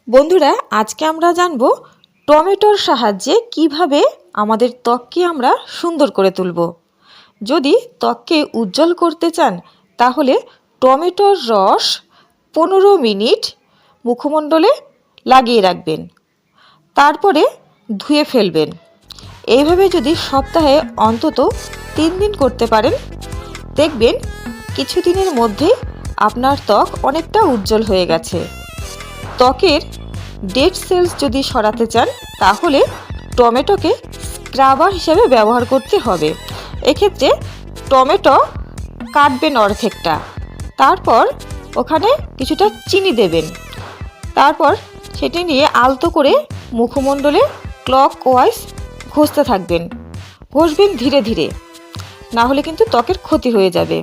বন্ধুরা, আজকে আমরা জানব টমেটোর সাহায্যে কিভাবে আমাদের ত্বককে আমরা সুন্দর করে তুলব। যদি ত্বককে উজ্জ্বল করতে চান তাহলে টমেটোর রস 15 মিনিট মুখমণ্ডলে লাগিয়ে রাখবেন, তারপরে ধুয়ে ফেলবেন। এইভাবে যদি সপ্তাহে অন্তত 3 দিন করতে পারেন, দেখবেন কিছুদিনের মধ্যেই আপনার ত্বক অনেকটা উজ্জ্বল হয়ে গেছে। ত্বকের ডেড সেলস যদি সরাতে চান তাহলে টমেটোকে স্ক্রাবার হিসেবে ব্যবহার করতে হবে। এক্ষেত্রে টমেটো কাটবেন অর্ধেকটা, তারপর ওখানে কিছুটা চিনি দেবেন, তারপর সেটি নিয়ে আলতো করে মুখমণ্ডলে ক্লকওয়াইজ ঘষতে থাকবেন। ঘষবেন ধীরে ধীরে, না হলে কিন্তু ত্বকের ক্ষতি হয়ে যাবে।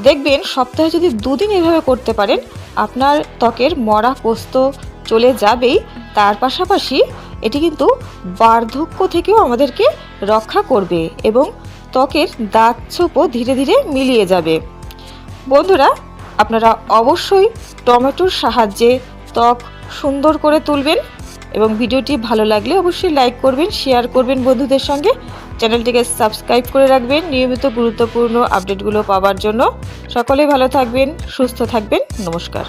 দেখবেন সপ্তাহে যদি 2 দিন এভাবে করতে পারেন, আপনার ত্বকের মরা কোষ তো চলে যাবেই, তার পাশাপাশি এটি কিন্তু বার্ধক্য থেকেও আমাদেরকে রক্ষা করবে এবং ত্বকের দাগ ছোপও ধীরে ধীরে মিলিয়ে যাবে। বন্ধুরা, আপনারা অবশ্যই টমেটোর সাহায্যে ত্বক সুন্দর করে তুলবেন এবং ভিডিওটি ভালো লাগলে অবশ্যই লাইক করবেন, শেয়ার করবেন বন্ধুদের সঙ্গে। চ্যানেলটিকে সাবস্ক্রাইব করে রাখবেন নিয়মিত গুরুত্বপূর্ণ আপডেটগুলো পাওয়ার জন্য। সকলেই ভালো থাকবেন, সুস্থ থাকবেন। নমস্কার।